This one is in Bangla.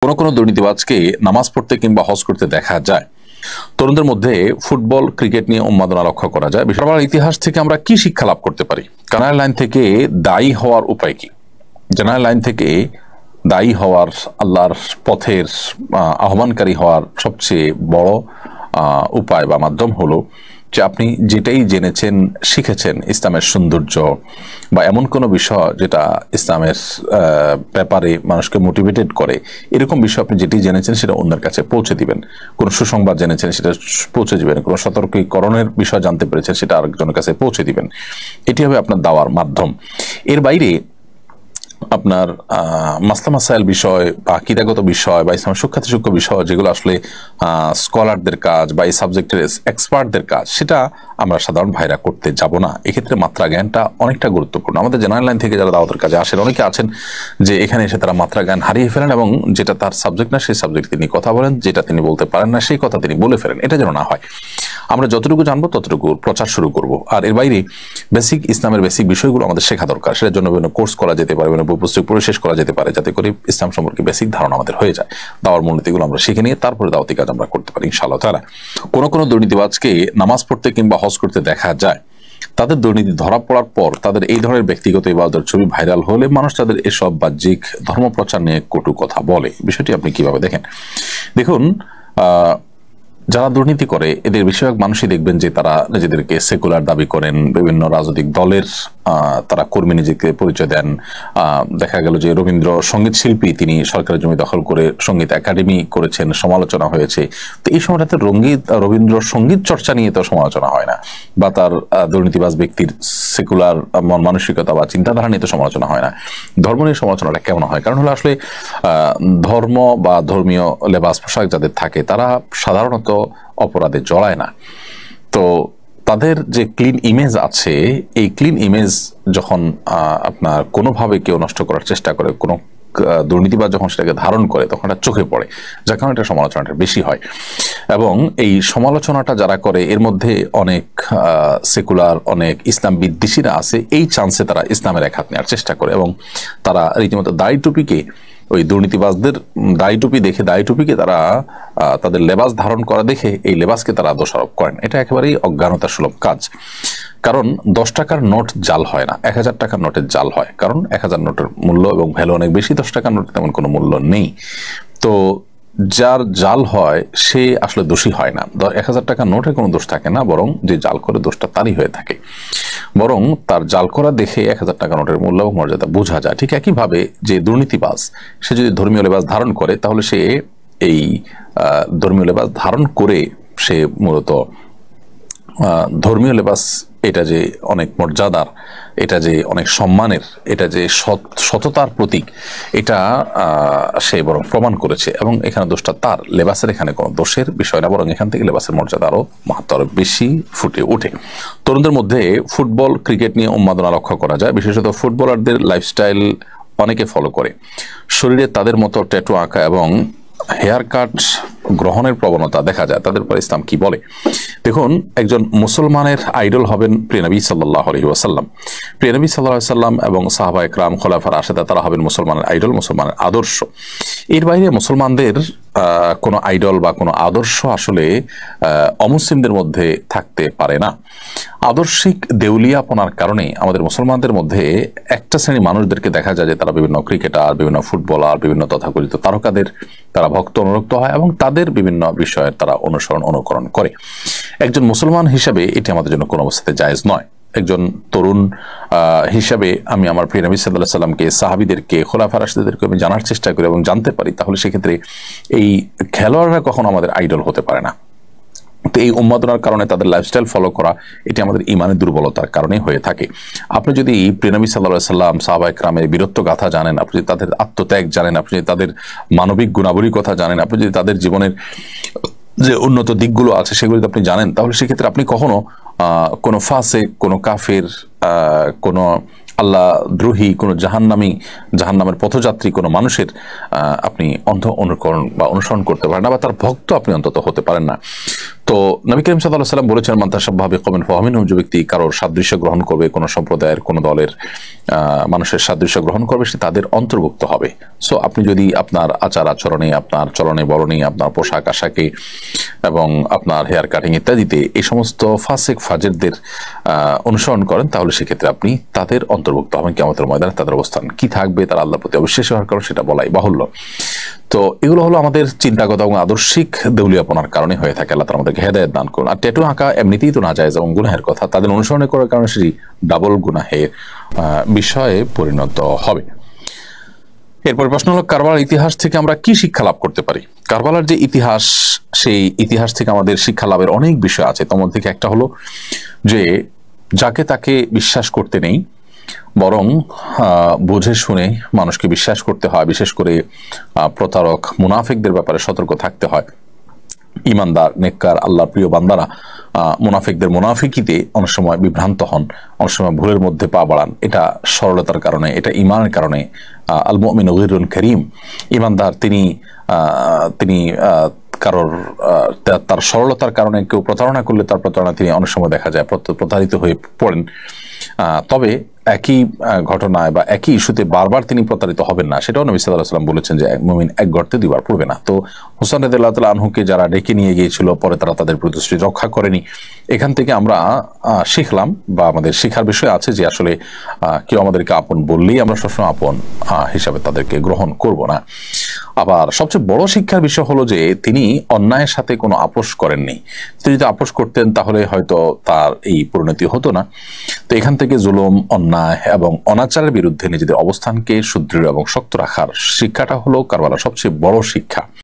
কোনো দুর্নীতিবাজকে নামাজ পড়তে কিংবা হজ করতে দেখা যায়। তরুণদের মধ্যে ফুটবল ক্রিকেট নিয়ে উন্মাদনা লক্ষ্য করা যায়। বিশ্বকাপের ইতিহাস থেকে আমরা কি শিক্ষা লাভ করতে পারি? জেনারেল লাইন থেকে দায়ী হওয়ার উপায় কি? জেনারেল লাইন থেকে দায়ী হওয়ার, আল্লাহর পথের আহ্বানকারী হওয়ার সবচেয়ে বড় উপায় বা মাধ্যম হলো যে আপনি যেটাই জেনেছেন, শিখেছেন ইসলামের সৌন্দর্য বা এমন কোনো বিষয় যেটা ইসলামের ব্যাপারে মানুষকে মোটিভেটেড করে, এরকম বিষয় আপনি যেটি জেনেছেন সেটা অন্যের কাছে পৌঁছে দিবেন। কোনো সুসংবাদ জেনেছেন সেটা পৌঁছে দিবেন, কোনো সতর্কীকরণের বিষয় জানতে পেরেছেন সেটা আরেকজনের কাছে পৌঁছে দিবেন। এটি হবে আপনার দাওয়ার মাধ্যম। এর বাইরে আপনার মাসলা মাসাইল বিষয় বা আকীদাগত বিষয় বা ইসলামের সূক্ষ্ম বিষয় যেগুলো আসলে স্কলারদের কাজ বা এই সাবজেক্টের এক্সপার্টদের কাজ, সেটা আমরা সাধারণ ভাইরা করতে যাব না। এক্ষেত্রে মাত্রা জ্ঞানটা অনেকটা গুরুত্বপূর্ণ। আমাদের জেনারেল লাইন থেকে যারা দাওয়াতের কাজে আসেন, অনেকে আছেন যে এখানে এসে তারা মাত্রা জ্ঞান হারিয়ে ফেলেন এবং যেটা তার সাবজেক্ট না সেই সাবজেক্ট তিনি কথা বলেন, যেটা তিনি বলতে পারেন না সেই কথা তিনি বলে ফেলেন। এটা যেন না হয়। আমরা যতটুকু জানবো ততটুকু প্রচার শুরু করব। আর এর বাইরে বেসিক ইসলামের বেসিক বিষয়গুলো আমাদের শেখা দরকার। সেটার জন্য বিভিন্ন কোর্স করা যেতে পারে, বিভিন্ন পুস্তক পড়ে শেষ করা যেতে পারে, যাতে করে ইসলাম সম্পর্কে বেসিক ধারণা আমাদের হয়ে যায়। দাওয়ার মূলনীতিগুলো আমরা শিখে নিয়ে তারপরে দাওয়াতি কাজ আমরা করতে পারি ইনশাআল্লাহ তাআলা। কোনো দুর্নীতিবাজকে নামাজ পড়তে কিংবা হজ করতে দেখা যায়। তাদের দুর্নীতি ধরা পড়ার পর তাদের এই ধরনের ব্যক্তিগত ইবাদতের ছবি ভাইরাল হলে মানুষ তাদের এসব বাহ্যিক ধর্মপ্রচার নিয়ে কটু কথা বলে। বিষয়টি আপনি কিভাবে দেখেন? দেখুন, যারা দুর্নীতি করে এদের বেশিরভাগ মানুষই দেখবেন যে তারা নিজেদেরকে সেকুলার দাবি করেন, বিভিন্ন রাজনৈতিক দলের তারা কর্মী নিজেকে পরিচয় দেন। দেখা গেল যে রবীন্দ্র সঙ্গীত শিল্পী, তিনি সরকারের জমি দখল করে সঙ্গীত একাডেমি করেছেন, সমালোচনা হয়েছে। তো এই সময়টাতে রবীন্দ্র সঙ্গীত চর্চা নিয়ে তো সমালোচনা হয় না, বা তার দুর্নীতিবাজ ব্যক্তির সেকুলার মন মানসিকতা বা চিন্তাধারা নিয়ে তো সমালোচনা হয় না। ধর্ম নিয়ে সমালোচনাটা কেমন হয়? কারণ হলো আসলে ধর্ম বা ধর্মীয় লেবাস পোশাক যাদের থাকে তারা সাধারণত অপরাধে জড়ায় না। তো তাদের যে ক্লিন ইমেজ আছে, এই ক্লিন ইমেজ যখন আপনার কোনোভাবে কেউ নষ্ট করার চেষ্টা করে, কোনো দুর্নীতিবাজ যখন সেটাকে ধারণ করে, তখন এটা চোখে পড়ে, যার কারণে এটা সমালোচনাটা বেশি হয়। এবং এই সমালোচনাটা যারা করে এর মধ্যে অনেক সেকুলার, অনেক ইসলাম বিদ্বেষীরা আছে। এই চান্সে তারা ইসলামের এক হাত নেওয়ার চেষ্টা করে এবং তারা রীতিমতো দাড়ি টুপিকে, ওই দুর্নীতিবাজদের দাড়ি টুপি দেখে দাড়ি টুপিকে তারা তাদের লেবাস ধারণ করা দেখে এই লেবাসকে তারা দোষারোপ করেন। এটা একেবারেই অজ্ঞানতা সুলভ কাজ। কারণ 10 টাকার নোট জাল হয় না, 1000 টাকার নোটের জাল হয়। কারণ 1000 নোটের মূল্য এবং ভ্যালু অনেক বেশি, 10 টাকার নোটের তেমন কোনো মূল্য নেই। তো যার জাল হয় সে আসলে দোষী হয় না। 1000 টাকার নোটে কোনো দোষ থাকে না, বরং যে জাল করে দোষটা তারই হয়ে থাকে। বরং তার জাল করা দেখে 1000 টাকা নোটের মূল্য এবং মর্যাদা বোঝা যায়। ঠিক একইভাবে যে দুর্নীতিবাজ, সে যদি ধর্মীয় লেবাস ধারণ করে, তাহলে সে এই ধর্মীয় লেবাস ধারণ করে সে মূলত ধর্মীয় লেবাস, এটা যে অনেক মর্যাদার, এটা যে অনেক সম্মানের, এটা যে সততার প্রতীক, এটা সে বরং প্রমাণ করেছে। এবং এখানে দোষটা তার, লেবাসের এখানে কোনো দোষের বিষয় না, বরং এখান থেকে লেবাসের মর্যাদা আরো মাহাত্ম্য আরো বেশি ফুটে ওঠে। তরুণদের মধ্যে ফুটবল ক্রিকেট নিয়ে উন্মাদনা লক্ষ্য করা যায়। বিশেষত ফুটবলারদের লাইফস্টাইল অনেকে ফলো করে। শরীরে তাদের মতো ট্যাটু আঁকা এবং হেয়ার কাট গ্রহণের প্রবণতা দেখা যায়। তাদের পর ইসলাম কি বলে? দেখুন, একজন মুসলমানের আইডল হবেন প্রিয় নবী সাল্লাল্লাহু আলাইহি ওয়াসাল্লাম। প্রিয় নবী সাল্লাল্লাহু আলাইহি ওয়াসাল্লাম এবং সাহাবা ইকরাম, খোলাফা রাশেদা, তারা হবেন মুসলমানের আইডল, মুসলমানের আদর্শ। এর বাইরে মুসলমানদের কোনো আইডল বা কোনো আদর্শ আসলে অমুসলিমদের মধ্যে থাকতে পারে না। আদর্শিক দেউলিয়াপনার কারণে আমাদের মুসলমানদের মধ্যে একটা শ্রেণী মানুষদেরকে দেখা যায় যে তারা বিভিন্ন ক্রিকেটার, বিভিন্ন ফুটবলার, বিভিন্ন তথাকথিত তারকাদের তারা ভক্ত অনুরক্ত হয় এবং তাদের বিভিন্ন বিষয়ের তারা অনুকরণ করে। একজন মুসলমান হিসাবে এটি আমাদের জন্য কোনো অবস্থাতে জায়েজ নয়। একজন তরুণ হিসাবে আমি আমার প্রিয় নবী সাল্লাল্লাহু আলাইহি সাল্লামকে, সাহাবীদেরকে, খোলাফা রাশিদদেরকে আমি জানার চেষ্টা করি এবং জানতে পারি, তাহলে সেক্ষেত্রে এই খেলোয়াড়রা কখনো আমাদের আইডল হতে পারে না। তো এই উন্মাদনার কারণে তাদের লাইফস্টাইল ফলো করা, এটি আমাদের ইমানের দুর্বলতার কারণে হয়ে থাকে। আপনি যদি প্রিয় নবী সাল্লাল্লাহু আলাইহি সাল্লাম, সাহাবা ইকরামের বীরত্ব গাথা জানেন, আপনি যদি তাদের আত্মত্যাগ জানেন, আপনি যদি তাদের মানবিক গুণাবলীর কথা জানেন, আপনি যদি তাদের জীবনের যে উন্নত দিকগুলো আছে সেগুলো যদি আপনি জানেন, তাহলে সেক্ষেত্রে আপনি কখনো কোনো ফাসিক, কোনো কাফের, কোনো আল্লাহ দ্রোহী, কোনো জাহান্নামের পথযাত্রী কোনো মানুষের আপনি অনুকরণ বা অনুসরণ করতে পারেন না, বা তার ভক্ত আপনি অন্তত হতে পারেন না। তো নবী করিম সাল্লাল্লাহু আলাইহি ওয়াসাল্লাম বলেছেন, মান তাশাব্বাহা বিকওমিন ফাহুয়া মিনহুম, যে ব্যক্তি কারোর সাদৃশ্য গ্রহণ করবে, কোনো সম্প্রদায়ের কোনো দলের মানুষের সাদৃশ্য গ্রহণ করবে, সে তাদের অন্তর্ভুক্ত হবে। সো আপনি যদি আপনার আচার আচরণে, আপনার চলনে বলনে, আপনার পোশাক আশাকে এবং আপনার হেয়ার কাটিং ইত্যাদিতে এই সমস্ত ফাসিক ফাজেরদের অনুসরণ করেন, তাহলে সেক্ষেত্রে আপনি তাদের অন্তর্ভুক্ত হবেন। কিয়ামতের ময়দানে তাদের অবস্থান কি থাকবে, তারা আল্লাহর প্রতি অবিশ্বাসী হওয়ার কারণ, সেটা বলাই বাহুল্য। তো এগুলো হলো আমাদের চিন্তাগত এবং আদর্শিক দেউলিয়াপনার কারণে হয়ে থাকে। আল্লাহ তাআলা আমাদেরকে হেদায়েত দান করুন। আর ট্যাটু আঁকা এমনিতেই তো নাজায়েজ এবং গুনাহের কথা, তাদের অনুসরণ করার কারণে সেটি ডাবল গুনাহের বিষয়ে পরিণত হবে। এরপর প্রশ্ন হলো, কারবালার ইতিহাস থেকে আমরা কি শিক্ষা লাভ করতে পারি? কারবালার যে ইতিহাস, সেই ইতিহাস থেকে আমাদের শিক্ষা লাভের অনেক বিষয় আছে। তার মধ্যে থেকে একটা হলো যে যাকে তাকে বিশ্বাস করতে নেই, বরং বুঝে শুনে মানুষকে বিশ্বাস করতে হয়। বিশেষ করে প্রতারক মুনাফিকদের ব্যাপারে সতর্ক থাকতে হয়। ইমানদার নেককার আল্লাহর প্রিয় বান্দারা মুনাফিকদের মুনাফিকিতে অনেক সময় বিভ্রান্ত হন, অনেক সময় ভুলের মধ্যে পা বাড়ান। এটা সরলতার কারণে, এটা ইমানের কারণে। আল মুমিনু গীরুন কারীম, ইমানদার তিনি কারোর তার সরলতার কারণে কেউ প্রতারণা করলে তার প্রতারণা তিনি অনেক সময় দেখা যায় প্রতারিত হয়ে পড়েন। তবে একই ঘটনায় বা একই ইস্যুতে বারবার তিনি প্রতারিত হবেন না, সেটাও নবী সাল্লাল্লাহু আলাইহি ওয়াসাল্লাম বলেছেন যে মুমিন এক গর্তে দুইবার পড়বে না। তো হুসাইন রাদিয়াল্লাহু তাআলা আনহুকে যারা ডেকে নিয়ে গিয়েছিল, পরে তারা তাদের প্রতিশ্রুতি রক্ষা করেনি। এখান থেকে আমরা শিখলাম বা আমাদের শিখার বিষয় আছে যে আসলে কেউ আমাদেরকে আপন বললেই আমরা সবসময় আপন হিসাবে তাদেরকে গ্রহণ করব না। আবার সবচেয়ে বড় শিক্ষার বিষয় হলো যে তিনি অন্যায়ের সাথে কোনো আপোষ করেননি। তিনি যদি আপোষ করতেন তাহলে হয়তো তার এই পরিণতি হতো না। তো এখান থেকে জুলুম, অন্যায় এবং অনাচারের বিরুদ্ধে নিজেদের অবস্থানকে সুদৃঢ় এবং শক্ত রাখার শিক্ষাটা হলো কারবালার সবচেয়ে বড় শিক্ষা।